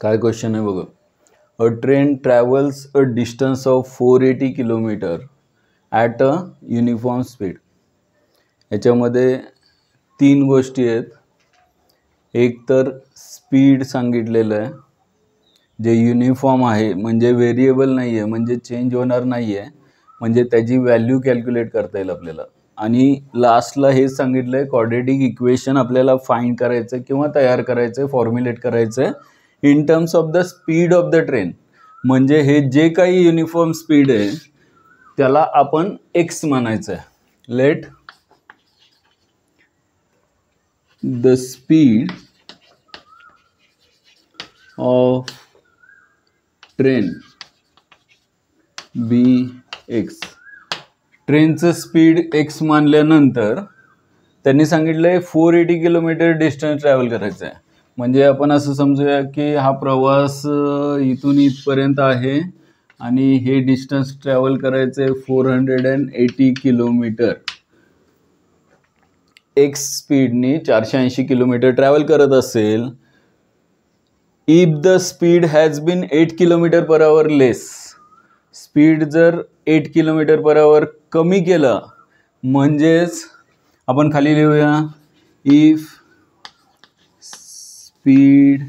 काय क्वेश्चन आहे बघा. अ train travels a distance of 480 kilometre at a uniform speed. याच्यामध्ये तीन गोष्टी आहेत. एक तर स्पीड सांगितलेलं आहे जे युनिफॉर्म आहे, म्हणजे व्हेरिएबल नाही आहे, म्हणजे चेंज होणार नाही आहे, म्हणजे त्याची व्हॅल्यू कॅल्क्युलेट करता येईल आपल्याला. आणि लास्टला हे सांगितलं आहे क्वाड्रेटिक इक्वेशन आपल्याला फाइंड करायचं आहे किंवा तयार करायचं आहे, फॉर्म्युलेट करायचं आहे in terms of the speed of the train. म्हणजे हे जे काही युनिफॉर्म स्पीड आहे त्याला आपण एक्स म्हणायचं आहे. Let the speed of train be x. ट्रेनचं स्पीड एक्स मानल्यानंतर त्यांनी सांगितलंय 480 किलोमीटर डिस्टन्स ट्रॅव्हल करायचं आहे. म्हणजे आपण असं समजूया की हा प्रवास इथून इथपर्यंत आहे आणि हे डिस्टन्स ट्रॅव्हल करायचं आहे 480 किलोमीटर. एक्स स्पीडनी 480 किलोमीटर ट्रॅव्हल करत असेल. If the speed has been 8 kilometre per hour less. Speed जर 8 किलोमीटर पर आवर कमी केलं म्हणजेच आपण खाली लिहूया if speed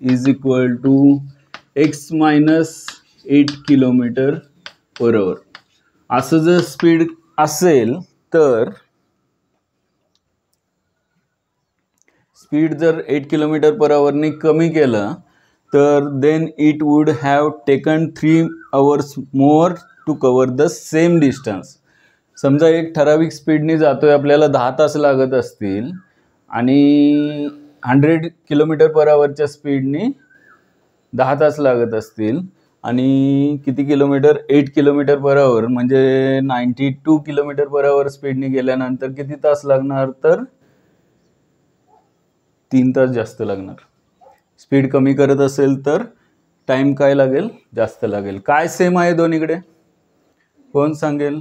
is equal to x minus 8 kilometre per hour. असं जर स्पीड असेल तर स्पीड जर 8 किलोमीटर पर आवरनी कमी केलं तर then it would have taken 3 hours more to cover the same distance. समजा एक ठराविक स्पीडनी जातोय, आपल्याला 10 तास लागत असतील आणि 100 किलोमीटर पर आवरच्या स्पीडनी 10 तास लागत असतील आणि किती किलोमीटर 8 किलोमीटर पर आवर म्हणजे 92 किलोमीटर पर आवर स्पीडनी गेल्यानंतर किती तास लागणार तर 3 तास जास्त लागणार. स्पीड कमी करत असेल तर टाइम काय लागेल जास्त लागेल. काय सेम आहे दोन्हीकडे कोण सांगेल?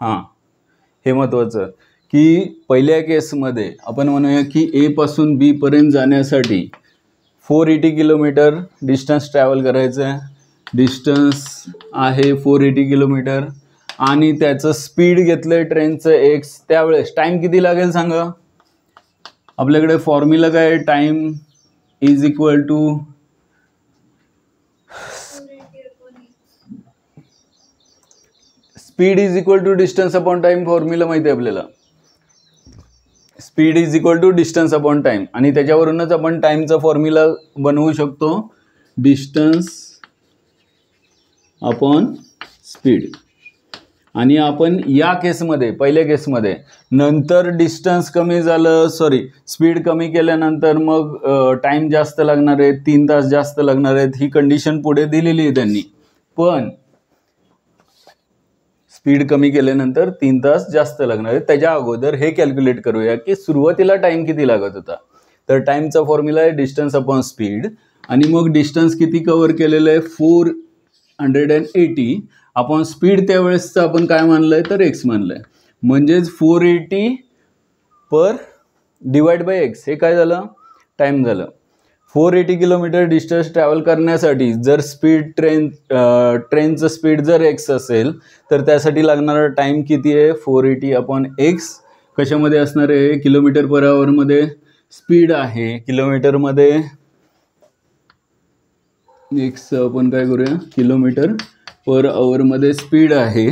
हां, हे महत्त्वाचं की पहिल्या केसमध्ये आपण म्हणूया की ए पासून बी पर्यंत जाण्यासाठी 480 किलोमीटर डिस्टन्स ट्रॅव्हल करायचं आहे. डिस्टन्स आहे 480 किलोमीटर आणि त्याचं स्पीड घेतलंय ट्रेनचं एक्स. त्यावेळेस टाइम किती लागेल सांगा. आपल्याकडे फॉर्म्युला काय आहे, time is equal to speed is equal to distance upon time. Formula माहिती आहे आपल्याला. Speed is equal to distance upon time आणि त्याच्यावरूनच आपण टाइमचा फॉर्म्युला बनवू शकतो डिस्टन्स अपॉन स्पीड. आणि आपण या केसमध्ये पहिल्या केसमध्ये नंतर डिस्टन्स कमी झालं स्पीड कमी केल्यानंतर मग टाइम जास्त लागणार आहे, 3 तास जास्त लागणार आहेत, ही कंडिशन पुढे दिलेली आहे त्यांनी. पण स्पीड कमी केल्यानंतर 3 तास जास्त लागणार आहे. त्याच्या अगोदर हे कॅल्क्युलेट करूया की सुरुवातीला टाइम किती लागत होता. तर टाइमचा फॉर्म्युला आहे डिस्टन्स अपॉन स्पीड आणि मग डिस्टन्स किती कव्हर केलेलं आहे 480 आपण स्पीड त्यावेळेसचं आपण काय मानलंय तर एक्स मानलंय. म्हणजेच 480 पर डिवाइड बाय एक्स हे काय झालं टाइम झालं. 480 किलोमीटर डिस्टन्स ट्रॅव्हल करण्यासाठी जर स्पीड ट्रेनचं स्पीड जर एक्स असेल तर त्यासाठी लागणारा टाइम किती आहे 480 अपॉन एक्स. कशामध्ये असणार आहे किलोमीटर पर आवरमध्ये स्पीड आहे, किलोमीटरमध्ये एक्स आपण काय करूया किलोमीटर पर आवरमध्ये स्पीड आहे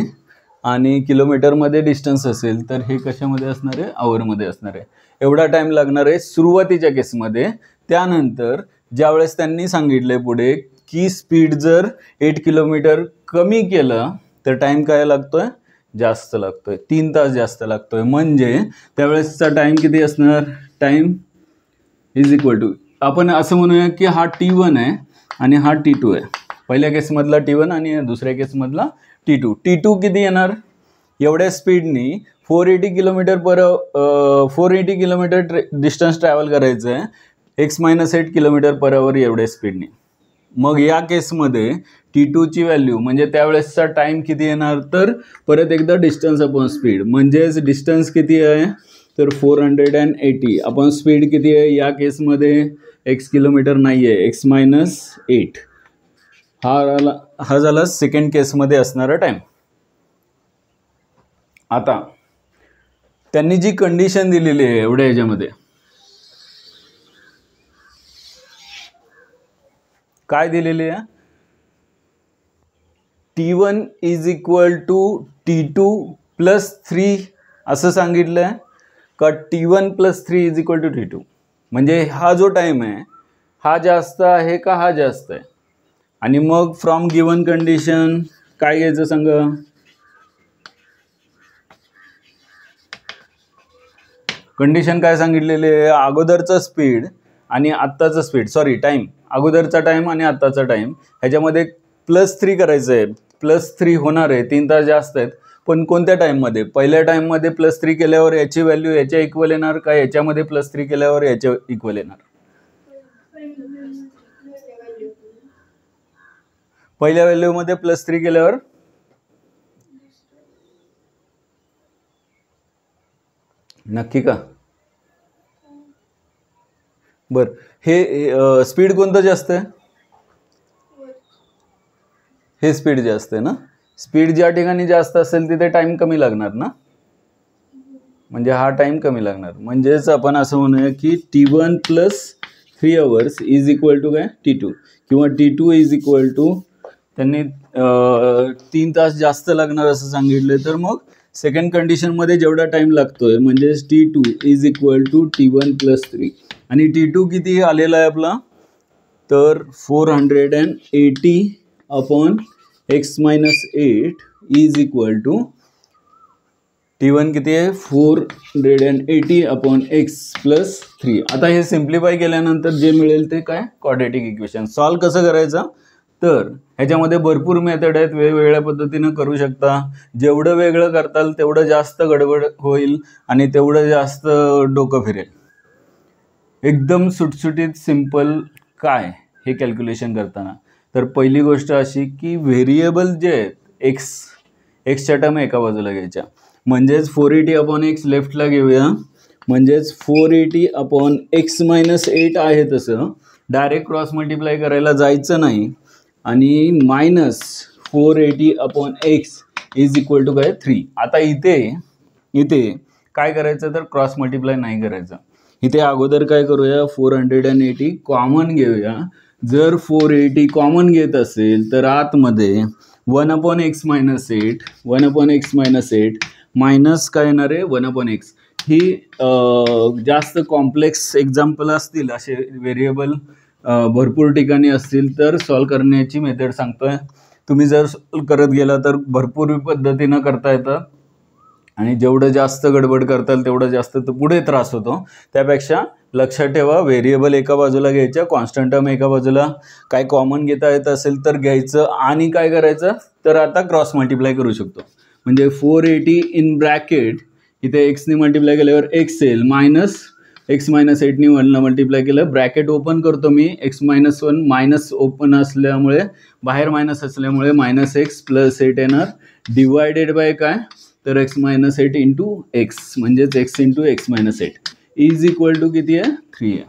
आणि किलोमीटरमध्ये डिस्टन्स असेल तर हे कशामध्ये असणार आहे आवरमध्ये असणार आहे. एवढा टाइम लागणार आहे सुरुवातीच्या केसमध्ये. त्यानंतर ज्यावेळेस त्यांनी सांगितले पुढे की स्पीड जर 8 किलोमीटर कमी केलं तर टाइम काय लागतोय जास्त लागतोय, 3 तास जास्त लागतोय. म्हणजे त्यावेळेसचा टाइम किती असणार टाइम इज इक्वल टू आपण असं म्हणूया की हा T1 आहे आणि हा T2 आहे. पहिल्या केसमधला T1 आणि दुसऱ्या केसमधला T2. T2 किती येणार एवढ्या स्पीडनी 480 किलोमीटर डिस्टन्स ट्रॅव्हल करायचं आहे एक्स मायनस 8 किलोमीटर पर आवर एवढ्या स्पीडनी. मग या केसमध्ये T2ची व्हॅल्यू म्हणजे त्यावेळेसचा टाइम किती येणार तर परत एकदा डिस्टन्स अपॉन स्पीड. म्हणजेच डिस्टन्स किती आहे तर 480 आपण स्पीड किती आहे या केसमध्ये x किलोमीटर नाही आहे, x-8 हा झाला सेकंड केसमध्ये असणारा टाइम. आता त्यांनी जी कंडिशन दिलेली आहे एवढ्या ह्याच्यामध्ये काय दिलेली आहे, T1 is equal to T2 plus 3 असं सांगितलंय का T1 plus 3 is equal to T2. म्हणजे हा जो टाइम आहे हा जास्त आहे का हा जास्त आहे. आणि मग फ्रॉम गिवन कंडिशन काय घ्यायचं सांगा, कंडिशन काय सांगितलेली आहे, अगोदरचा स्पीड आणि आत्ताचा स्पीड टाइम, अगोदरचा टाइम आणि आत्ताचा टाइम ह्याच्यामध्ये +3 करायचं आहे. +3 होणार आहे, 3 तास जास्त आहेत, पण कोणत्या टाइममध्ये, पहिल्या टाइममध्ये +3 केल्यावर याची व्हॅल्यू याच्या इक्वल येणार का याच्यामध्ये +3 केल्यावर याच्या इक्वल येणार. पहिल्या व्हॅल्यूमध्ये +3 केल्यावर नक्की का. बर हे स्पीड कोणतं जास्त आहे, हे स्पीड जास्त आहे ना. स्पीड ज्या ठिकाणी जास्त असेल तिथे टाइम कमी लागणार ना, म्हणजे हा टाइम कमी लागणार. म्हणजेच आपण असं म्हणूया की T1 plus 3 hours is equal to काय T2 किंवा T2 इज इक्वल टू त्यांनी 3 तास जास्त लागणार असं सांगितलं. तर मग सेकंड कंडिशनमध्ये जेवढा टाइम लागतोय म्हणजेच T2 is equal to T1 plus 3 आणि T2 किती आलेला आहे आपला, तर 480 upon x-8 is equal to T1 किती आहे 480 अपॉन x प्लस 3. आता हे सिम्प्लिफाय केल्यानंतर जे मिळेल ते काय, क्वाड्रॅटिक इक्वेशन. सॉल्व कसं करायचं, तर ह्याच्यामध्ये भरपूर मेथड आहेत, वेगवेगळ्या पद्धतीनं करू शकता. जेवढं वेगळं करताल तेवढं जास्त गडबड होईल आणि तेवढं जास्त डोकं फिरेल. एकदम सुटसुटीत सिंपल काय हे कॅल्क्युलेशन करताना. तर पहिली गोष्ट अशी की व्हेरिएबल जे आहेत एक्सच्या टर्म एका बाजूला घ्यायच्या, म्हणजेच 480 अपॉन एक्स लेफ्टला घेऊया, म्हणजेच 480 अपॉन x-8 आहे तसं डायरेक्ट क्रॉस मल्टिप्लाय करायला जायचं नाही आणि minus 480 upon x is equal to काय 3. आता इथे काय करायचं तर क्रॉस मल्टिप्लाय नाही करायचं. इथे अगोदर काय करूया 480 कॉमन घेऊया. जर 480 कॉमन घेत असेल तर आतमध्ये 1 अपॉन x-8 मायनस काय येणार आहे 1 अपॉन एक्स. ही जास्त कॉम्प्लेक्स एक्झाम्पल असतील असे व्हेरिएबल भरपूर ठिकाणी असतील तर सॉल्व करण्याची मेथड सांगतोय. तुम्ही जर सॉल्व करत गेला तर भरपूर पद्धतीनं करता येतं आणि जेवढं जास्त गडबड करताल तेवढं जास्त तर पुढे त्रास होतो. त्यापेक्षा लक्षात ठेवा व्हेरिएबल एका बाजूला घ्यायच्या, कॉन्स्टंट टर्म एका बाजूला, काय कॉमन घेता येत असेल तर घ्यायचं आणि काय करायचं तर आता क्रॉस मल्टिप्लाय करू शकतो. म्हणजे 480 इन ब्रॅकेट इथे एक्सने मल्टिप्लाय केल्यावर एक्स येईल, मायनस x-8नी 1ला मल्टिप्लाय केलं, ब्रॅकेट ओपन करतो मी, x-1 मायनस ओपन असल्यामुळे बाहेर मायनस असल्यामुळे -x प्लस 8 येणार डिवायडेड बाय काय तर x-8 इंटू एक्स म्हणजेच x into x-8 is equal to किती आहे 3 आहे.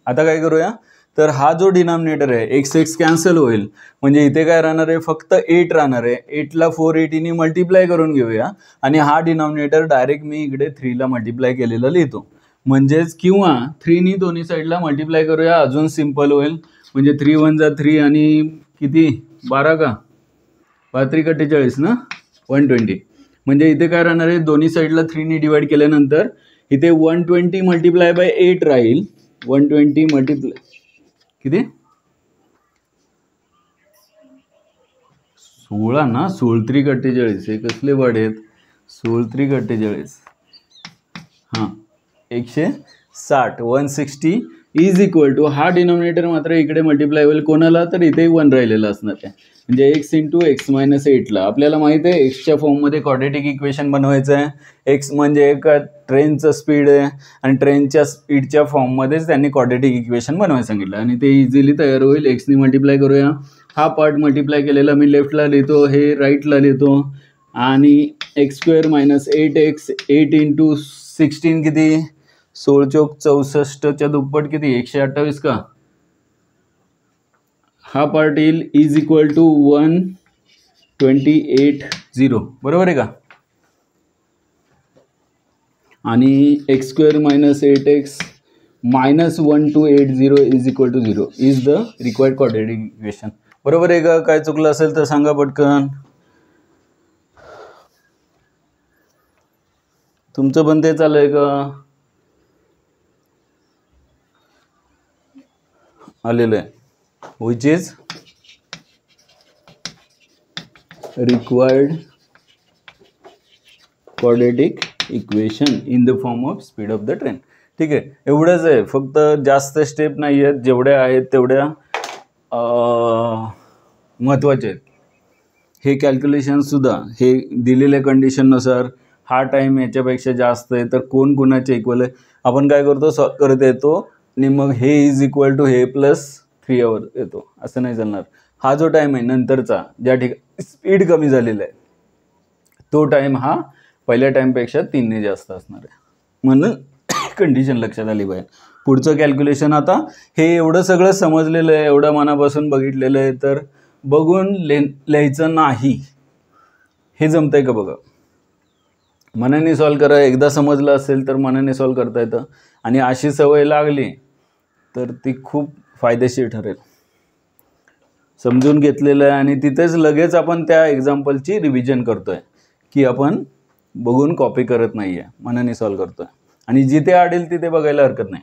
आता काय करूया तर हा जो डिनॉमिनेटर आहे x कॅन्सल होईल, म्हणजे इथे काय राहणार आहे फक्त 8 राहणार आहे. 8ला 480नी मल्टिप्लाय करून घेऊया आणि हा डिनॉमिनेटर डायरेक्ट मी इकडे 3ला मल्टिप्लाय केलेला लिहितो. म्हणजेच किंवा 3नी दोन्ही साईडला मल्टिप्लाय करूया, अजून सिम्पल होईल. म्हणजे 3 1 जा 3 आणि किती 12 का 3 48 ना 120. म्हणजे इथे काय राहणार आहे दोन्ही साईडला 3नी डिवाइड केल्यानंतर इथे 120 मल्टिप्लाय बाय 8 राहील. 120 मल्टिप्लाय किती 16 ना 16 3 48 हे कसले वर्ड आहेत 16 3 48 हां 160 160 इज इक्वल टू हा डिनॉमिनेटर मात्र इकडे मल्टिप्लाय होईल कोणाला तर इथे 1 राहिलेला असणार आहे. म्हणजे x इंटू x-8ला आपल्याला माहिती आहे एक्सच्या फॉर्ममध्ये क्वाड्रॅटिक इक्वेशन बनवायचं आहे. एक्स म्हणजे एक ट्रेनचं स्पीड आहे आणि ट्रेनच्या स्पीडच्या फॉर्ममध्येच त्यांनी क्वाड्रॅटिक इक्वेशन बनवायला सांगितलं आणि ते इझिली तयार होईल. एक्सनी मल्टिप्लाय करूया, हा पार्ट मल्टिप्लाय केलेला मी लेफ्टला लिहितो, हे राईटला लिहितो आणि x² - 8x 8 इंटू 16 किती 16 चौक 64च्या दुप्पट किती 128 का. हा पार्ट येईल इज इक्वल टू 128.0 बरोबर आहे का. आणि x square minus 8x minus 1280 is equal to 0 is the required quadratic equation. बरोबर आहे का. काय चुकलं असेल तर सांगा पटकन. तुमचं पण ते चालू आहे का. आलेलं आहे which is required quadratic equation in the form of speed of the train. ठीक आहे, एवढंच आहे. फक्त जास्त स्टेप नाही आहेत, जेवढ्या आहेत तेवढ्या महत्त्वाचे आहेत. हे कॅल्क्युलेशनसुद्धा हे दिलेल्या कंडिशननुसार हा टाईम याच्यापेक्षा जास्त आहे तर कोण कोणाच्या इक्वल आहे आपण काय करतो सॉल्व करत येतो आणि मग हे इज इक्वल टू हे प्लस 3 आवर येतो. असं नाही चालणार. हा जो टाईम आहे नंतरचा ज्या ठिकाणी स्पीड कमी झालेला आहे तो टाईम हा पहिल्या टाईमपेक्षा 3 ने जास्त असणार आहे. म्हणून कंडिशन लक्षात आली पाहिजे. पुढचं कॅल्क्युलेशन आता हे एवढं सगळं समजलेलं आहे, एवढं मनापासून बघितलेलं आहे तर बघून लिहायचं नाही. हे जमतंय का बघा. मनाने सॉल्व करा. एकदा समजलं असेल तर मनाने सॉल्व करता येतं आणि अशी सवय लागली तर ती खूप फायदेशीर ठरेल. समजून घेतलेलं आहे आणि तिथेच लगेच आपण त्या एक्झाम्पलची रिव्हिजन करतोय की आपण बघून कॉपी करत नाही आहे, मनाने सॉल्व करतोय आणि जिथे आडेल तिथे बघायला हरकत नाही.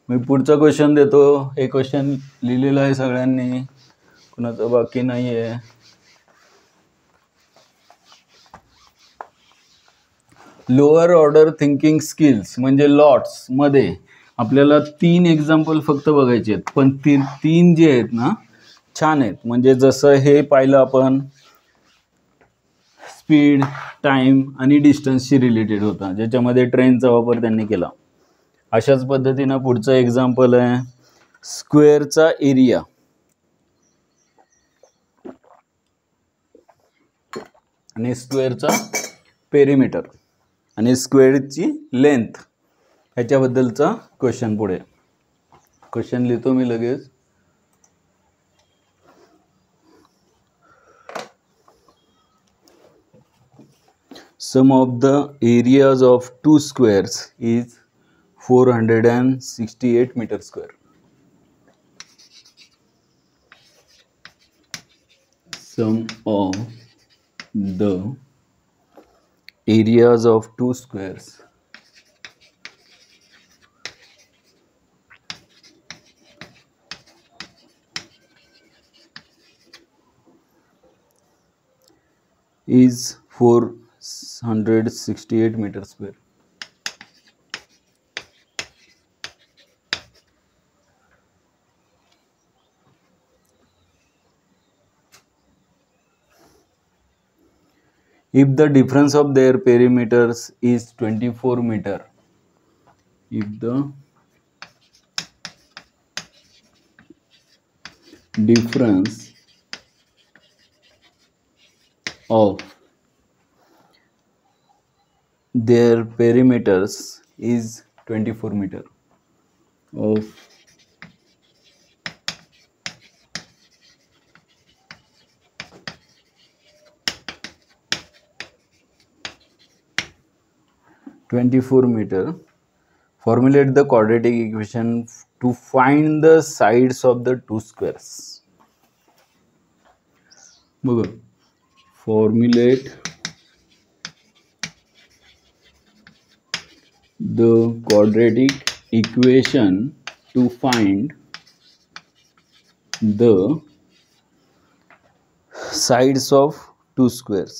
मी पुढचा क्वेश्चन देतो. हे क्वेश्चन लिहिलेलं आहे सगळ्यांनी, कुणाचं बाकी नाही आहे. लोअर ऑर्डर थिंकिंग स्किल्स म्हणजे लॉट्स मध्ये आपल्याला 3 एक्झाम्पल फक्त बघायचे आहेत, पण 3 जे आहेत ना छान आहेत. म्हणजे जसं हे पाहिलं आपण स्पीड, टाइम आणि डिस्टन्सशी रिलेटेड होता ज्याच्यामध्ये ट्रेनचा वापर त्यांनी केला. अशाच पद्धतीनं पुढचं एक्झाम्पल आहे स्क्वेअरचा एरिया आणि स्क्वेअरचा पेरिमीटर आणि स्क्वेअरची लेंथ ह्याच्याबद्दलचा क्वेश्चन. पुढे क्वेश्चन लिहितो मी लगेच. Sum of the areas of 2 squares is 468 meter square. Sum of the areas of 2 squares is 468 meter square. If the difference of their perimeters is 24 meter, if the difference of their perimeters is 24 meter of 24 meter, formulate the quadratic equation to find the sides of the 2 squares. बघा, formulate the quadratic equation to find the sides of 2 squares.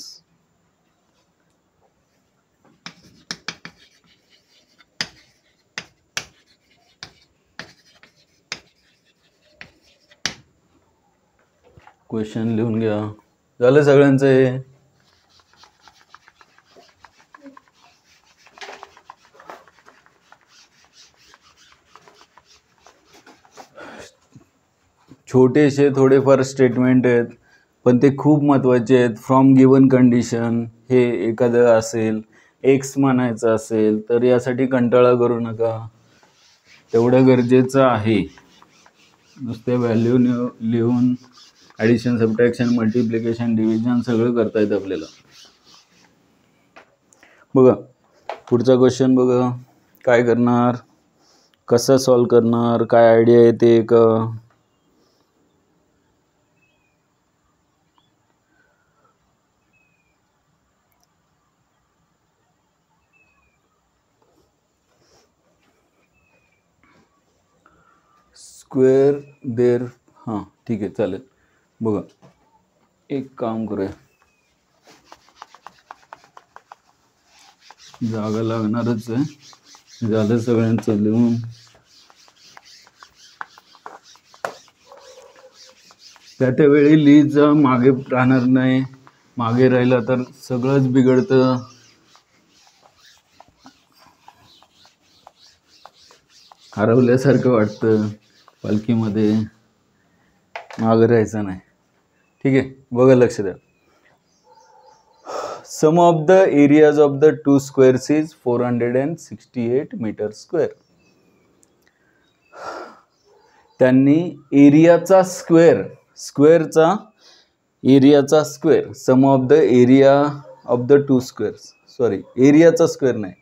Question लिहून घ्या. झालं सगळ्यांचं हे. छोटेसे थोडेफार statement आहेत पण ते खूप महत्त्वाचे आहेत. फ्रॉम गिवन कंडिशन हे एखादं असेल एक्स म्हणायचं असेल तर यासाठी कंटाळा करू नका, तेवढं गरजेचं आहे. नुसते व्हॅल्यू लिहून ॲडिशन, सबट्रॅक्शन, मल्टिप्लिकेशन, डिव्हिजन सगळं करता येतं आपल्याला. बघा पुढचा क्वेश्चन बघा, काय करणार, कसं सॉल्व करणार, काय आयडिया येते का. स्क्वेअर देर, हां ठीक आहे चालेल. बघा एक काम करूया, जागा लागणारच आहे, झालं सगळ्यांचं लिहून. त्या वेळी लिहिजा, मागे राहणार नाही, मागे राहिलं तर सगळंच बिघडतं. हरवल्यासारखं वाटतं पालखीमध्ये, मागे राहायचं नाही. ठीक आहे, बघा लक्ष द्या. Sum of the areas of the two squares is 468 metre square. त्यांनी एरियाचा स्क्वेअर, स्क्वेअरचा एरियाचा square, sum of the area of the two squares, sorry एरियाचा स्क्वेअर नाही,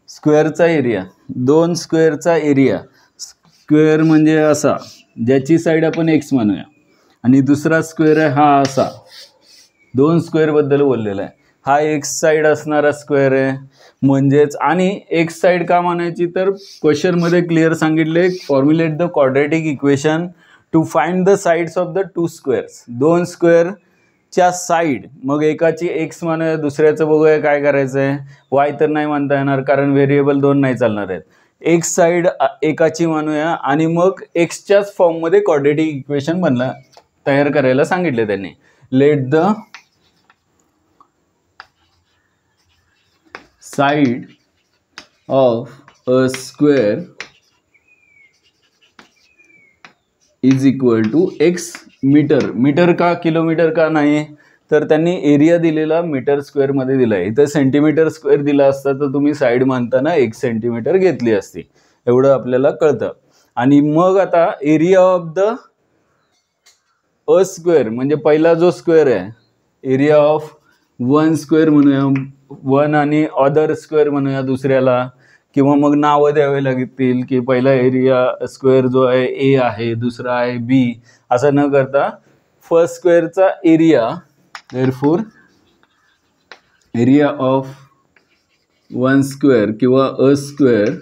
स्क्वेअरचा एरिया, दोन स्क्वेअरचा एरिया. स्क्वेअर म्हणजे असा ज्याची साईड आपण एक्स म्हणूया, आणि दुसरा स्क्वेअर आहे हा असा. दोन स्क्वेअरबद्दल बोललेला आहे. हा एक्स साईड असणारा स्क्वेअर आहे म्हणजेच. आणि एक्स साईड का म्हणायची तर क्वेश्चनमध्ये क्लिअर सांगितले, formulate the quadratic equation two find the sides of the two squares. दोन स्क्वेअरच्या साईड, मग एकाची एक्स म्हणूया, दुसऱ्याचं बघूया काय करायचं आहे. वाय तर नाही म्हणता येणार कारण व्हेरिएबल दोन नाही चालणार आहेत. एक्स साईड एकाची म्हणूया आणि मग एक्सच्याच फॉर्ममध्ये क्वाड्रॅटिक इक्वेशन तयार करायला सांगितले त्यांनी. Let the side of a square is equal to x metre. Metre का, किलोमीटर का नाही, तर त्यांनी एरिया दिलेला मीटर स्क्वेअरमध्ये दिला आहे. इथं सेंटीमीटर स्क्वेअर दिला असता तर तुम्ही साईड म्हणताना 1 सेंटीमीटर घेतली असती, एवढं आपल्याला कळतं. आणि मग आता area of the a square म्हणजे पहिला जो स्क्वेअर आहे, एरिया ऑफ वन स्क्वेअर म्हणूया, वन आणि अदर स्क्वेअर म्हणूया दुसऱ्याला, किंवा मग नावं द्यावे लागतील की पहिला एरिया स्क्वेअर जो आहे ए आहे, दुसरा आहे बी, असं न करता फर्स्ट स्क्वेअरचा area, therefore area of one square किंवा a square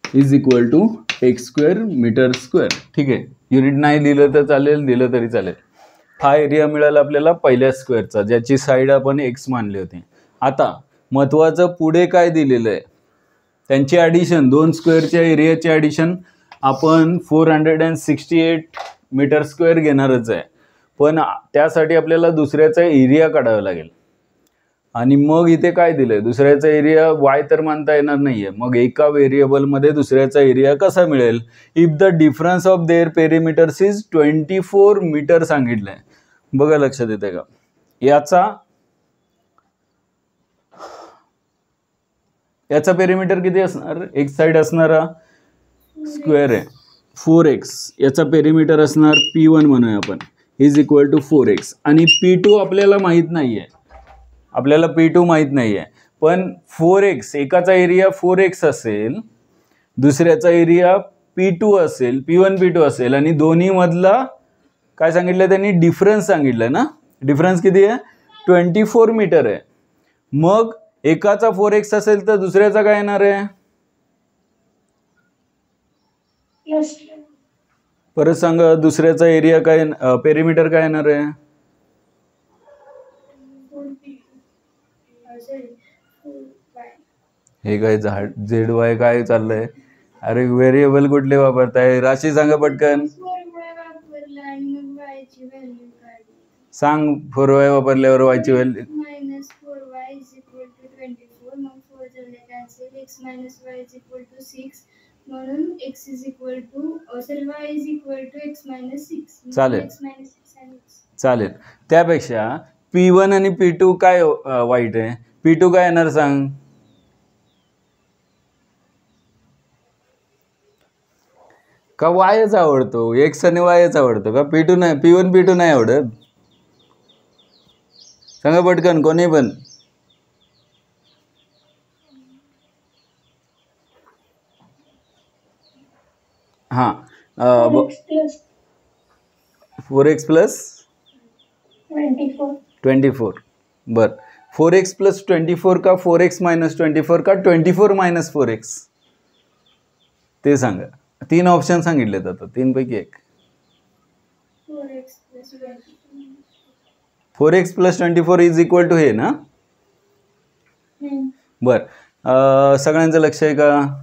is equal to x square metre square. ठीक आहे, युनिट नाही दिलं तर चालेल, दिलं तरी चालेल. हा एरिया मिळाला आपल्याला पहिल्या स्क्वेअरचा, ज्याची साईड आपण एक्स मानली होती. आता महत्त्वाचं पुढे काय दिलेलं आहे, त्यांची ॲडिशन, दोन स्क्वेअरच्या एरियाची ॲडिशन आपण 468 मीटर स्क्वेअर घेणारच आहे. पण त्यासाठी आपल्याला दुसऱ्याचा एरिया काढावा लागेल. आणि मग इथे काय दिलंय, दुसऱ्याचा एरिया वाय तर मानता येणार नाहीये, मग एका व्हेरिएबलमध्ये दुसऱ्याचा एरिया कसा मिळेल. If the difference of their perimeters is 24 metre सांगितलंय. बघा लक्षात येते का, याचा पेरिमीटर किती असणार, एक साइड असणारा स्क्वेअर आहे 4x, याचा पेरिमीटर असणार P1 म्हणूया आपण, इज इक्वल टू 4x. आणि P2 आपल्याला माहित नाहीये, आपल्याला P2 माहित नाहीये, पण 4x, एकाचा एरिया 4x असेल, दुसऱ्याचा एरिया P2 असेल, P1 P2 असेल, आणि दोन्ही मधला काय सांगितलं त्यांनी, डिफरन्स सांगितलं ना. डिफरन्स किती आहे, 24 मीटर आहे. मग एकाचा 4x असेल तर दुसऱ्याचा काय येणार आहे, परत सांगा, दुसऱ्याचा एरिया काय, पेरिमीटर काय येणार आहे. हे काय झेड वाय काय चाललंय, अरे व्हेरिएबल कुठले वापरताय, राशी सांगा पटकन सांग. 4y वापरल्यावर वायची व्हॅल्यू म्हणून x is equal to y is equal to x minus 6. चालेल चालेल. त्यापेक्षा P1 आणि P2 काय वाईट आहे, P2 काय येणार सांग? का वायच आवडतो? एक्स आणि वायच आवडतो का? P2 नाही, P1 P2 नाही आवडत? सांगा पटकन कोणी पण. हां 4x प्लस 24. बर 4x प्लस 24 का 4x मायनस 24 का 24 मायनस 4x ते सांगा. 3 ऑप्शन सांगितलेत आता, 3 पैकी एक. 4x plus 24 is equal to हे ना? बर सगळ्यांचं लक्ष आहे का?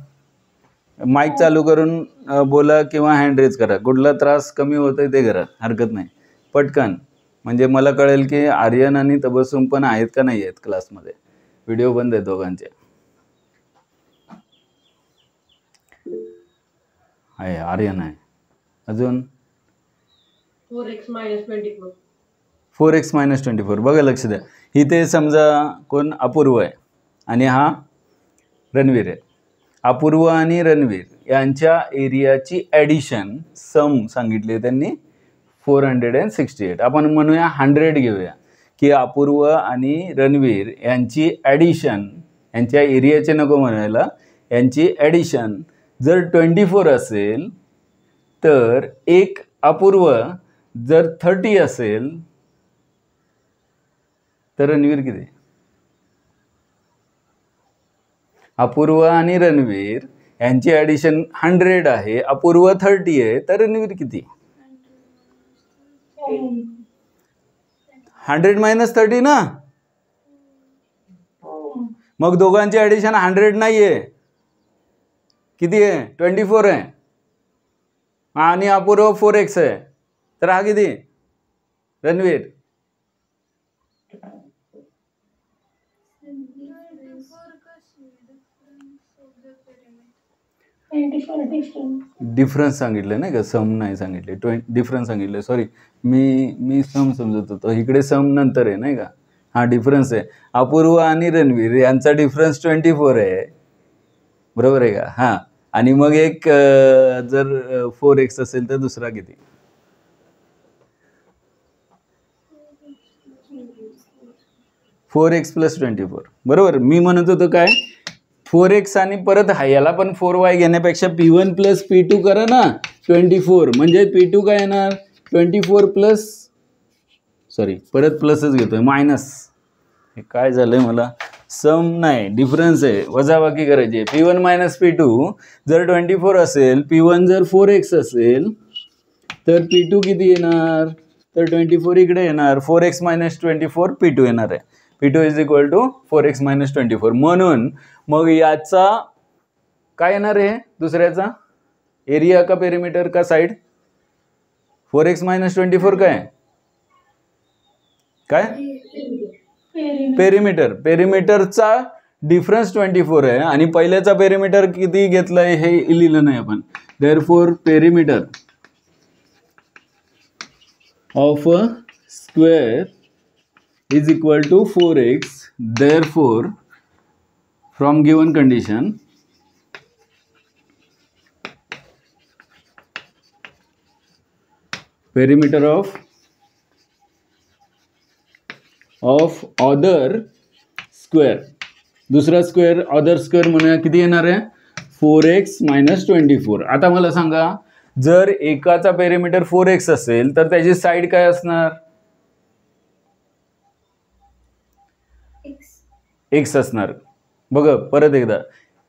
माईक चालू करून बोला किंवा हँड रेज करा. कुठला त्रास कमी होतोय ते करा, हरकत नाही. पटकन, म्हणजे मला कळेल की आर्यन आणि तबस्सुम पण आहेत का नाही आहेत क्लासमध्ये. व्हिडिओ बंद आहे दोघांचे. आहे आर्यन आहे. अजून 4x minus 24. 4x minus 24. बघा लक्ष द्या. इथे समजा कोण अपूर्व आहे आणि हा रणवीर आहे. अपूर्व आणि रणवीर यांच्या एरियाची ॲडिशन सम सांगितले त्यांनी 468. आपण म्हणूया 100 घेऊया की अपूर्व आणि रणवीर यांची ॲडिशन, यांच्या एरियाचे नको म्हणायला, यांची ॲडिशन जर 24 असेल तर एक अपूर्व जर 30 असेल तर रणवीर किती? अपूर्व आणि रणवीर यांची ॲडिशन 100 आहे, अपूर्व 30 आहे, तर रणवीर किती? 100 मायनस 30 ना. मग दोघांची ॲडिशन 100 नाही आहे, किती आहे? 24 आहे. आणि अपूर्व 4x आहे, तर हा किती? रणवीर. डिफरन्स सांगितले नाही का, सम नाही सांगितले, डिफरन्स सांगितले. सॉरी, मी सम समजत होतो, इकडे सम नंतर आहे नाही का. हा डिफरन्स आहे. अपूर्व आणि रणवीर यांचा डिफरन्स 24 आहे, बरोबर आहे का? हां. आणि मग एक जर 4x असेल तर दुसरा किती? (4x + 24). बरोबर. मी म्हणत होतो काय, 4x आणि परत याला पण 4y घेण्यापेक्षा P1 + P2 करा ना 24. म्हणजे P2 काय येणार? 24 प्लस, सॉरी परत प्लसच घेतोय, मायनस. हे काय झालंय, मला सम नाही, डिफरन्स आहे, वजाबाकी करायची आहे. P1 मायनस P2 जर 24 असेल, P1 जर 4x असेल तर P2 किती येणार? तर 24 इकडे येणार, 4x मायनस 24 P2 येणार आहे. P2 is equal to 4x minus 24. म्हणून मग याचा काय येणार आहे? दुसऱ्याचा एरिया का पेरिमीटर का साईड? 4x मायनस 24 काय काय? पेरिमीटर. पेरिमीटरचा डिफरन्स 24 आहे आणि पहिल्याचा पेरिमीटर किती घेतलाय हे लिहिलं नाही आपण. Therefore perimeter of a square is equal to 4x. Therefore from given condition perimeter of other square, दुसरा स्क्वेअर अदर स्क्वेअर म्हणूया, किती येणार आहे? 4x minus 24. आता मला सांगा, जर एकाचा पेरिमीटर 4x असेल तर त्याची साईड काय असणार? x असणार. बघा परत एकदा,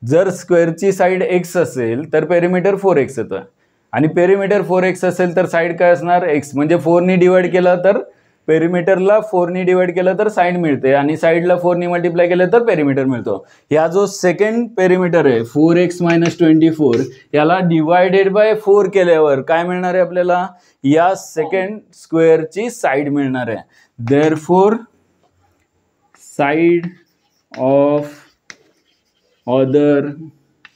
जर स्क्वेअरची साईड x असेल तर पेरिमीटर 4x येतं आणि पेरिमीटर 4x असेल तर साईड काय असणार? x. म्हणजे 4 ने डिवाइड केला तर पेरिमीटरला 4 ने डिवाइड केलं तर साईड मिळते आणि साईडला 4 ने मल्टिप्लाय केलं तर पेरिमीटर मिळतो. या जो सेकंड पेरिमीटर आहे 4x मायनस 24, याला डिवायडेड बाय 4 केल्यावर काय मिळणार आहे आपल्याला? या सेकंड स्क्वेअरची साईड मिळणार आहे. Therefore side of other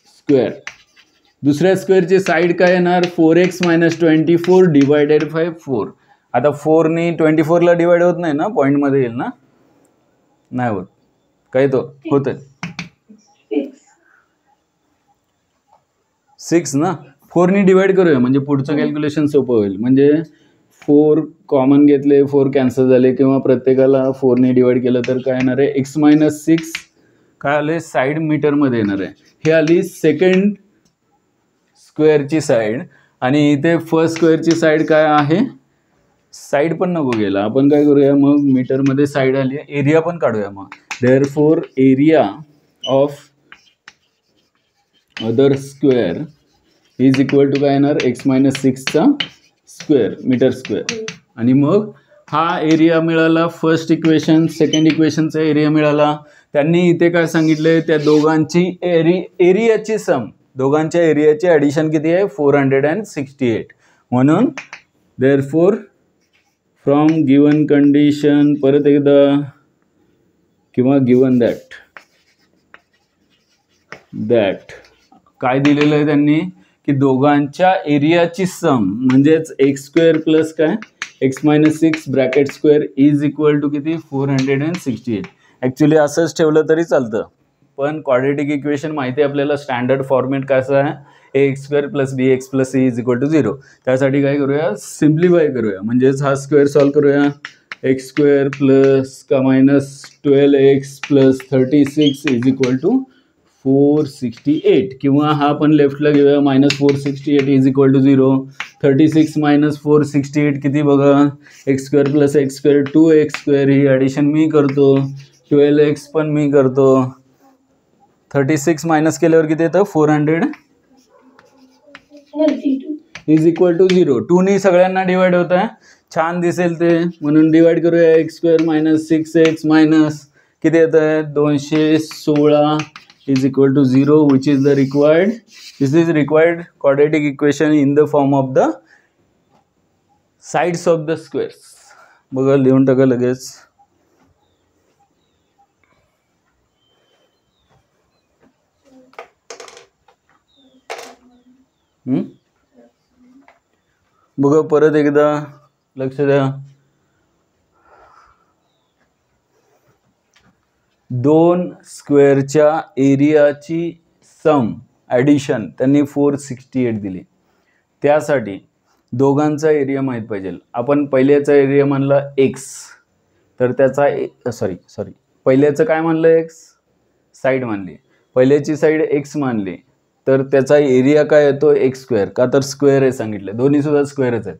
square, दुसऱ्या स्क्वेअरची साईड काय येणार? 4x minus 24 divided by 4. आता 4 ने 24 ला डिवाइड होत नाही ना, पॉईंटमध्ये येईल ना? नाही होत, काय तो होत 6 ना. 4 डिवाइड करूया म्हणजे पुढचं कॅल्क्युलेशन सोपं होईल. म्हणजे 4 कॉमन घेतले, 4 कॅन्सल झाले किंवा प्रत्येकाला 4 डिवाइड केलं तर काय येणार आहे x-6 काय आले साईड मीटरमध्ये येणार आहे. हे आली सेकंड स्क्वेअरची साईड आणि इथे फर्स्ट स्क्वेअरची साईड काय आहे, साईड पण नको गेला आपण काय करूया मग मीटरमध्ये साईड आली आहे, एरिया पण काढूया मग. Therefore area of other square is equal to काय येणार x-6चा स्क्वेअर मीटर स्क्वेअर. आणि मग हा एरिया मिळाला फर्स्ट इक्वेशन, सेकंड इक्वेशनचा एरिया मिळाला. त्यांनी इथे काय सांगितलंय त्या दोघांची एरियाची सम, दोघांच्या एरियाची ॲडिशन किती आहे 468. म्हणून देअरफॉर फ्रॉम गिवन कंडिशन परत एकदा किंवा गिवन दॅट काय दिलेलं आहे त्यांनी की दोघांच्या एरियाची सम म्हणजेच x² प्लस काय x-6 bracket square is equal to किती 468. ॲक्च्युली असंच ठेवलं तरी चालतं पण क्वाड्रेटिक इक्वेशन माहिती आहे आपल्याला स्टँडर्ड फॉर्मेट कसं आहे ax² plus bx plus c is equal to 0. त्यासाठी काय करूया सिम्प्लिफाय करूया म्हणजेच हा स्क्वेअर सॉल्व करूया. x² प्लस का minus 12x plus 36 is equal to 468 किंवा हा आपण लेफ्टला घेऊया -468 इज इक्वल टू 0. 36 मायनस 468 किती बघा x² प्लस x² 2x² ही ॲडिशन मी करतो, 12x पण मी करतो. 36 मायनस केल्यावर किती येतं 400 इज इक्वल टू 0. 2ने सगळ्यांना डिवाइड होत आहे छान दिसेल ते म्हणून डिवाइड करूया. x² मायनस 6x मायनस किती येत आहे 216 is equal to 0 which is the required, this is required quadratic equation in the form of the sides of the squares. बघा लिहून टाका लगेच. बघा परत एकदा लक्ष द्या. दोन स्क्वेअरच्या एरियाची सम ॲडिशन त्यांनी 468 दिली. त्यासाठी दोघांचा एरिया माहीत पाहिजे. आपण पहिल्याचा एरिया म्हणला x तर त्याचा सॉरी पहिल्याचं काय म्हणलं x साईड मानली, पहिल्याची साईड x मानली तर त्याचा एरिया काय येतो x² का तर स्क्वेअर आहे सांगितलं, दोन्ही सुद्धा स्क्वेअरच आहेत.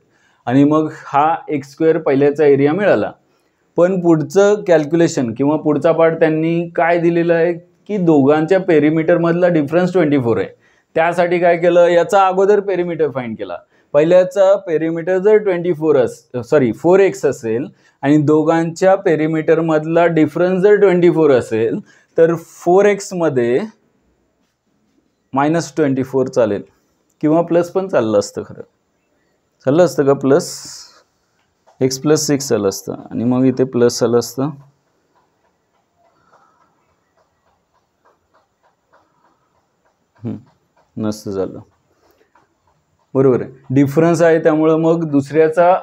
आणि मग हा x² पहिल्याचा एरिया मिळाला. पण पुढचं कॅल्क्युलेशन किंवा पुढचा पार्ट त्यांनी काय दिलेलं आहे की दोघांच्या पेरिमीटरमधला डिफरन्स 24 आहे. त्यासाठी काय केलं याचा अगोदर पेरिमीटर फाइंड केला. पहिल्याचा पेरिमीटर जर 4x असेल आणि दोघांच्या पेरिमीटरमधला डिफरन्स जर 24 असेल तर 4x मध्ये -24 चालेल किंवा प्लस पण चाललं असतं. खरं चाललं असतं का प्लस x प्लस 6 आलं असतं आणि मग इथे प्लस आलं असतं. नसतं झालं बरोबर आहे. डिफरन्स आहे त्यामुळं मग दुसऱ्याचा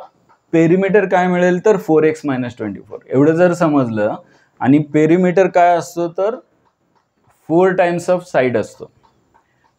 पेरिमीटर काय मिळेल तर 4x - 24 एवढं जर समजलं. आणि पेरिमीटर काय असतो तर 4 टाइम्स ऑफ साईड असतो.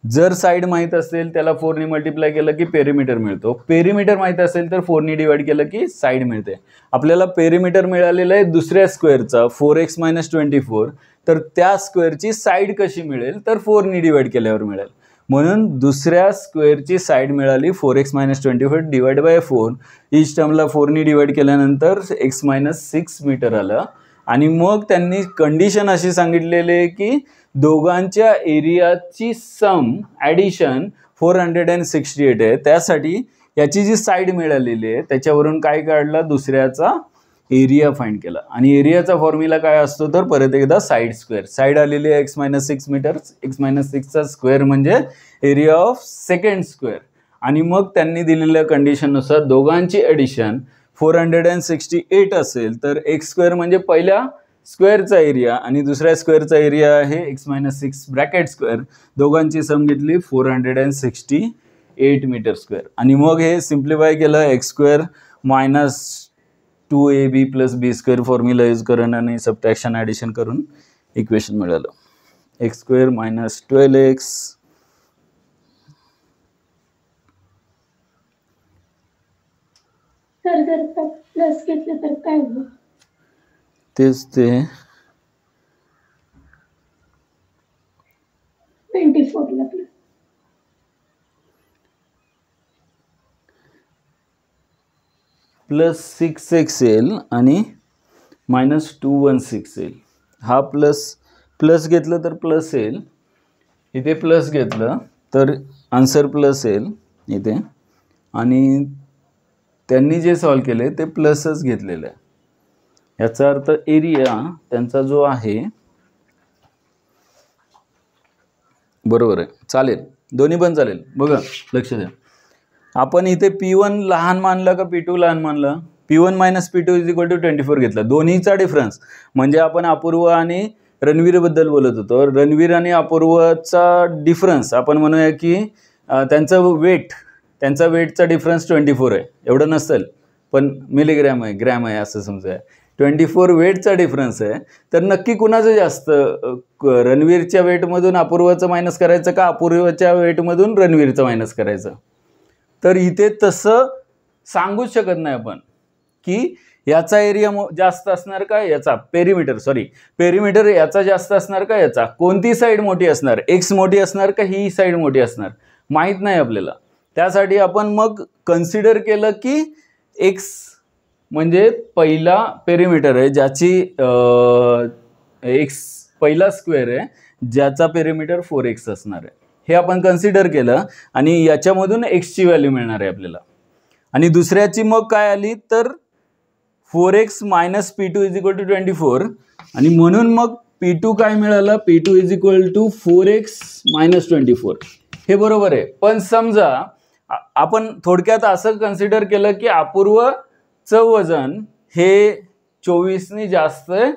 जर साईड माहीत असेल त्याला 4ने मल्टिप्लाय केलं की पेरिमीटर मिळतो. पेरिमीटर माहीत असेल तर 4ने डिवाइड केलं की साईड मिळते. आपल्याला पेरिमीटर मिळालेलं आहे दुसऱ्या स्क्वेअरचा 4x - 24 तर त्या स्क्वेअरची साईड कशी मिळेल तर 4ने डिवाइड केल्यावर मिळेल. म्हणून दुसऱ्या स्क्वेअरची साईड मिळाली 4x - 24 डिवाइड बाय 4. ईच टर्मला 4ने डिवाइड केल्यानंतर x - 6 मीटर आलं. आणि मग त्यांनी कंडिशन अशी सांगितलेली आहे की दोघांच्या एरियाची सम ॲडिशन 468 आहे. त्यासाठी याची जी साईड मिळालेली आहे त्याच्यावरून काय काढला दुसऱ्याचा एरिया फाइंड केला. आणि एरियाचा फॉर्म्युला काय असतो तर परत एकदा साईड स्क्वेअर. साईड आलेली आहे x - 6 मीटर, x - 6चा स्क्वेअर म्हणजे एरिया ऑफ सेकंड स्क्वेअर. आणि मग त्यांनी दिलेल्या कंडिशननुसार दोघांची ॲडिशन 468 असेल तर x² म्हणजे पहिल्या स्क्वेअरचा एरिया आणि दुसऱ्या स्क्वेअरचा एरिया आहे x - 6 ब्रॅकेट स्क्वेअर. दोघांची सम घेतली 468 मीटर स्क्वेअर. आणि मग हे सिम्प्लिफाय केलं x² - 2ab + b² formula use करून आणि सबट्रॅक्शन ॲडिशन करून इक्वेशन मिळालं. एक्स स्क्वेअर मायनस 12x तर जर प्लस घेतलं तर काय होईल? तेच ते 24 ला प्लस प्लस 6x येईल आणि मायनस 216 येईल. हा प्लस घेतलं तर प्लस येईल, इथे प्लस घेतलं तर आन्सर प्लस येईल इथे, आणि त्यांनी जे सॉल्व केले ते प्लसच घेतलेलं आहे. याचा अर्थ एरिया त्यांचा जो आहे बरोबर आहे. चालेल, दोन्ही पण चालेल. बघा लक्ष द्या, आपण इथे P1 लहान मानला का P2 लहान मानला? P1 minus P2 is equal to 24 घेतला. दोन्हीचा डिफरन्स म्हणजे आपण अपूर्व आणि रणवीर बद्दल बोलत होतो. रणवीर आणि अपूर्वचा डिफरन्स आपण म्हणूया की त्यांचा वेटचा डिफरन्स 24 आहे. एवढं नसेल पण मिलीग्रॅम आहे, ग्रॅम आहे असं समजा. 24 वेटचा डिफरन्स आहे. तर नक्की कुणाचं जास्त, रणवीरच्या वेटमधून अपूर्वाचं मायनस करायचं का अपूर्वच्या वेटमधून रणवीरचं मायनस करायचं? तर इथे तसं सांगूच शकत नाही आपण की याचा एरिया जास्त असणार का याचा, पेरिमीटर याचा जास्त असणार का याचा, कोणती साईड मोठी असणार, एक्स मोठी असणार का ही साईड मोठी असणार, माहीत नाही आपल्याला. त्यासाठी आपण मग कन्सिडर केलं की एक्स म्हणजे पहिला पेरिमीटर आहे ज्याची एक्स पहिला स्क्वेअर आहे ज्याचा पेरिमीटर 4x असणार आहे. हे आपण कन्सिडर केलं आणि याच्यामधून एक्सची व्हॅल्यू मिळणार आहे आपल्याला. आणि दुसऱ्याची मग काय आली तर 4x minus P2 is equal to 24, आणि म्हणून मग P2 काय मिळालं, P2 is equal to 4x minus 24. हे बरोबर आहे. पण समजा आपण थोडक्यात असं कन्सिडर केलं की अपूर्वचं वजन हे 24नी जास्त आहे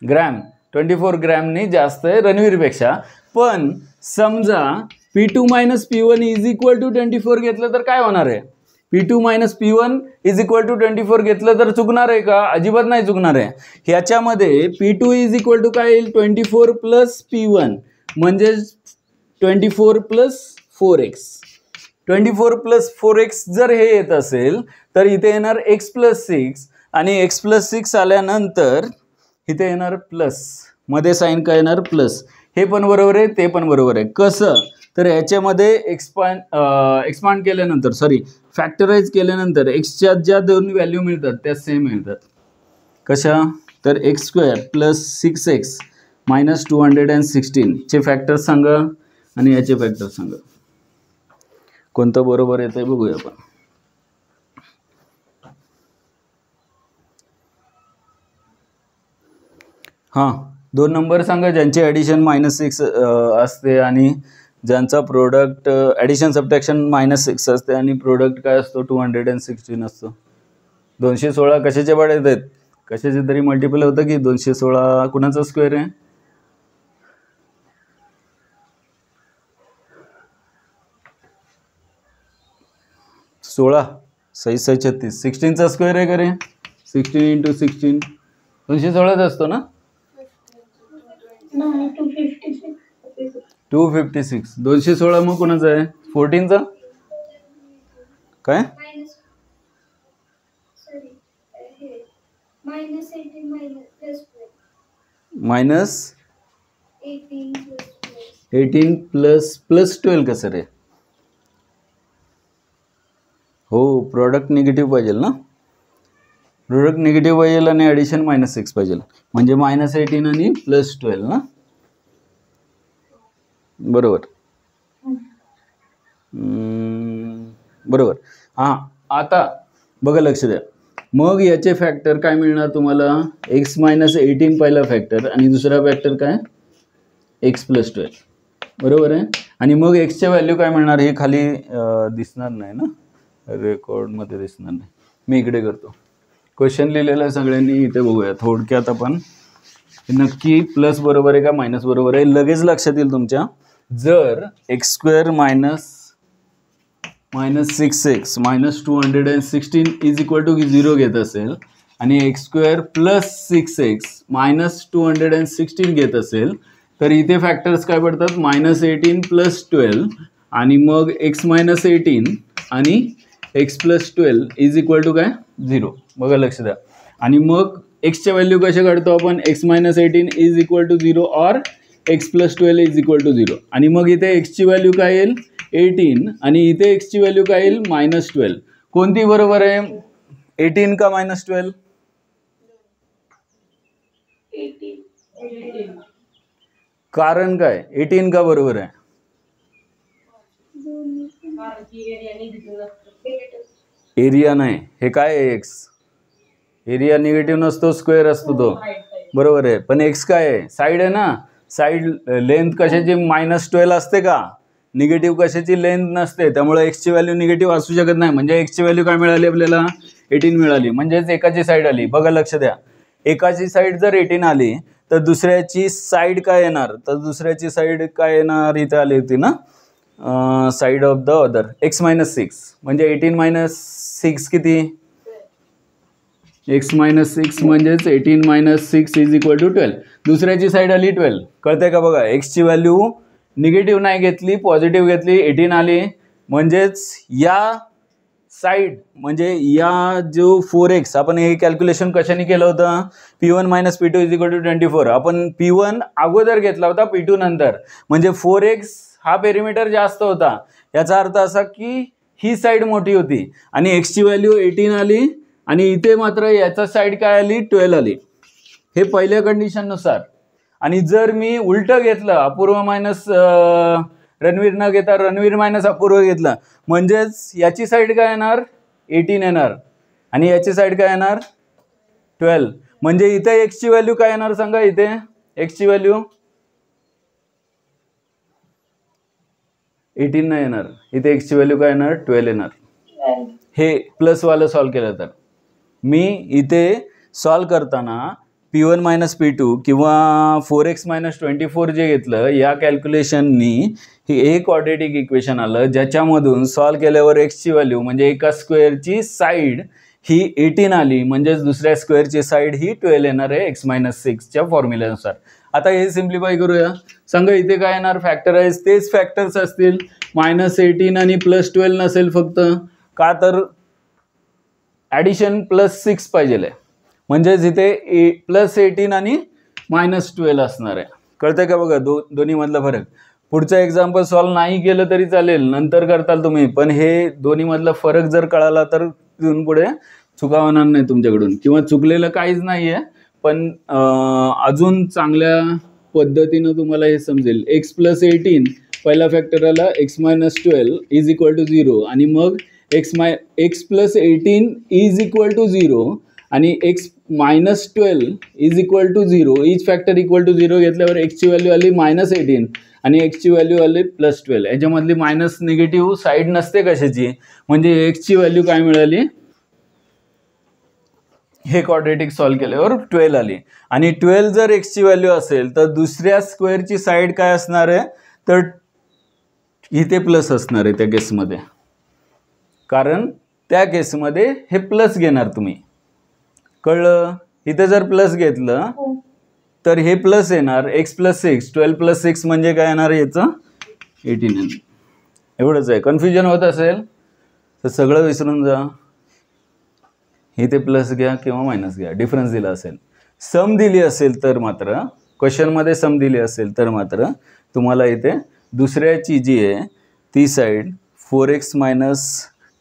ग्रॅम, 24 ग्रॅमनी जास्त आहे रणवीरपेक्षा. पण समजा P2 minus P1 is equal to 24 घेतलं तर काय होणार आहे? P2 minus P1 is equal to 24 घेतलं तर चुकणार आहे का? अजिबात नाही चुकणार आहे. ह्याच्यामध्ये P2 इज इक्वल टू काय येईल, 24 प्लस P1 म्हणजे 24 प्लस 4x. 24 प्लस 4x जर हे येत असेल तर इथे येणार x प्लस 6, आणि x प्लस 6 आल्यानंतर इथे येणार प्लस, मध्ये साईन काय येणार प्लस. हे पण बरोबर आहे, ते पण बरोबर आहे. कसं तर ह्याच्यामध्ये एक्सपांड केल्यानंतर फॅक्टराइज केल्यानंतर एक्सच्या ज्या दोन व्हॅल्यू मिळतात त्या सेम मिळतात. कशा तर x square plus 6x minus 216 चे फॅक्टर सांगा आणि याचे फॅक्टर सांगा. कोणतं बरोबर येतं बघूया आपण. हां, 2 नंबर सांगा ज्यांचे ॲडिशन -6 असते आणि ज्यांचा प्रोडक्ट ॲडिशन सबट्रॅक्शन -6 असते आणि प्रोडक्ट काय असतो 216 असतो. 216 कशाच्या पाड्यात आहेत, कशाचे तरी मल्टिपल होतं की 216 कुणाचा स्क्वेअर आहे? सोळा 6 36 16चा स्क्वेअर आहे का रे? 16 इंटू 16 216च असतो ना? 256. 216 मग कोणाचा आहे? 14चा काय? मायनस 18 प्लस 12 कसं रे? हो, प्रोडक्ट निगेटिव्ह पाहिजे ना, प्रोडक्ट निगेटिव्ह पाहिजे आणि ॲडिशन -6 पाहिजे, म्हणजे -18 आणि +12 ना, बरोबर. बरोबर. हां, आता बघा लक्ष द्या. मग याचे फॅक्टर काय मिळणार तुम्हाला? x -18 पहिला फॅक्टर आणि दुसरा फॅक्टर काय x + 12, बरोबर आहे. आणि मग एक्सच्या व्हॅल्यू काय मिळणार हे खाली दिसणार नाही ना, रेकॉर्डमध्ये दिसणार नाही. मी इकडे करतो. क्वेश्चन लिहिलेलं आहे सगळ्यांनी, इथे बघूया थोडक्यात आपण नक्की प्लस बरोबर आहे का मायनस बरोबर आहे लगेच लक्षात येईल तुमच्या. जर x square minus 6x minus 216 is equal to 0 घेत असेल आणि x square plus 6x minus 216 घेत असेल तर इथे फॅक्टर्स काय पडतात, -18 प्लस 12 आणि मग x मायनस 18 आणि x plus 12 is equal to काय 0. बघा लक्ष द्या. आणि मग एक्सच्या व्हॅल्यू कशा काढतो आपण, x minus 18 is equal to 0 or x plus 12 is equal to 0. आणि मग इथे एक्सची व्हॅल्यू काय येईल 18 आणि इथे एक्सची व्हॅल्यू काय येईल -12. कोणती बरोबर आहे, 18 का -12? 18. कारण काय 18 का बरोबर आहे? कारण की area negative असतो. एरिया नाही, हे काय आहे एक्स, एरिया निगेटिव्ह नसतो, स्क्वेअर असतो तो, बरोबर आहे. पण एक्स काय आहे, साईड आहे ना, साईड लेंथ कशाची -12 असते का, निगेटिव्ह कशाची लेंथ नसते, त्यामुळे एक्सची व्हॅल्यू निगेटिव्ह असू शकत नाही. म्हणजे एक्सची व्हॅल्यू काय मिळाली आपल्याला 18 मिळाली, म्हणजेच एकाची साईड आली. बघा लक्ष द्या, एकाची साईड जर 18 आली तर दुसऱ्याची साईड काय येणार, तर दुसऱ्याची साईड काय येणार, इथे आली होती ना side of the other, x minus 6 म्हणजे 18 मायनस 6 किती, x मायनस 6 म्हणजेच 18 मायनस 6 इज इक्वल टू 12. दुसऱ्याची साईड आली 12, कळतंय का? बघा एक्सची व्हॅल्यू निगेटिव्ह नाही घेतली, पॉझिटिव्ह घेतली, 18 आली. म्हणजेच या साईड म्हणजे या जो 4x आपण हे कॅल्क्युलेशन कशाने केलं होतं, P1 minus P2 is equal to 24. आपण P1 अगोदर घेतला होता, P2 नंतर, म्हणजे 4x हा पेरिमीटर जास्त होता. याचा अर्थ असा की ही साईड मोठी होती आणि एक्सची व्हॅल्यू 18 आली आणि इथे मात्र याचा साईड काय आली 12 आली, हे पहिल्या कंडिशननुसार. आणि जर मी उलटं घेतलं, अपूर्व मायनस रणवीर न घेता रणवीर मायनस अपूर्व घेतला, म्हणजेच याची साईड काय येणार 18 येणार आणि याची साईड काय येणार 12. म्हणजे इथे एक्सची व्हॅल्यू काय येणार सांगा, इथे एक्सची व्हॅल्यू 18 नाही येणार, इथे एक्सची व्हॅल्यू काय येणार 12 येणार. हे प्लस वाला सॉल्व केलं तर मी इथे सॉल्व करताना P1 मायनस P2 किंवा 4x मायनस 24 जे घेतलं, या कॅल्क्युलेशननी हे एक क्वाड्रेटिक इक्वेशन आलं, ज्याच्यामधून सॉल्व केल्यावर एक्सची व्हॅल्यू म्हणजे एका स्क्वेअरची साईड ही 18 आली, म्हणजेच दुसऱ्या स्क्वेअरची साईड ही 12 येणार आहे x मायनस 6च्या फॉर्म्युल्यानुसार. आता हे सिम्प्लिफाय करूया. सांगा इथे काय येणार, फॅक्टराइज तेच फॅक्टर्स असतील, -18 आणि +12 नसेल फक्त, का तर ॲडिशन +6 पाहिजे आहे, म्हणजेच इथे +18 आणि -12 असणार आहे. कळतंय का? बघा दोन्ही मधला फरक. पुढचं एक्झाम्पल सॉल्व नाही केलं तरी चालेल, नंतर करताल तुम्ही, पण हे दोन्ही मधला फरक जर कळाला तर तिथून पुढे चुका होणार नाही तुमच्याकडून, किंवा चुकलेलं काहीच नाही आहे, पण अजून चांगल्या पद्धतीनं तुम्हाला हे समजेल. x प्लस 18 पहिला फॅक्टर आला, x minus 12 is equal to 0 आणि मग x plus 18 is equal to 0 आणि x minus 12 is equal to 0, each factor equal to 0 घेतल्यावर एक्सची व्हॅल्यू आली -18 आणि एक्सची व्हॅल्यू आली +12. याच्यामधली मायनस निगेटिव्ह साईड नसते कशाची, म्हणजे एक्सची व्हॅल्यू काय मिळाली, हे क्वाड्रेटिक सॉल्व केल्यावर 12 आली. आणि 12 जर एक्सची व्हॅल्यू असेल तर दुसऱ्या स्क्वेअरची साईड काय असणार आहे, तर इथे प्लस असणार आहे त्या केसमध्ये, कारण त्या केसमध्ये हे प्लस घेणार तुम्ही. कळलं? इथे जर प्लस घेतलं तर हे प्लस येणार, x प्लस 6, 12 प्लस 6 म्हणजे काय येणार याचं 18 येणार. एवढंच आहे. कन्फ्युजन होत असेल तर सगळं विसरून जा, इथे प्लस घ्या किंवा मायनस घ्या, डिफरन्स दिला असेल. सम दिली असेल तर मात्र, क्वेश्चनमध्ये सम दिली असेल तर मात्र तुम्हाला इथे दुसऱ्याची जी आहे ती side 4x minus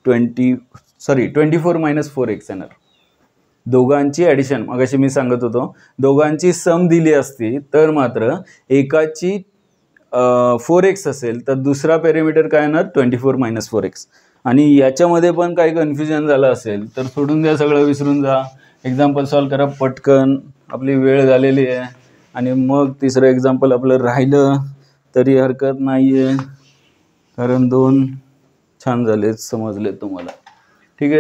24 minus 4x येणार. दोघांची ॲडिशन, मगाशी मी सांगत होतो, दोघांची सम दिली असती तर मात्र एकाची 4x असेल तर दुसरा पेरिमीटर काय येणार 24 मायनस 4x. आणि याच्यामध्ये पण काही कन्फ्युजन झालं असेल तर सोडून द्या, सगळं विसरून जा. एक्झाम्पल सॉल्व करा पटकन, आपली वेळ झालेली आहे. आणि मग तिसरं एक्झाम्पल आपलं राहिलं तरी हरकत नाही आहे, कारण 2 छान झाले, समजले तुम्हाला.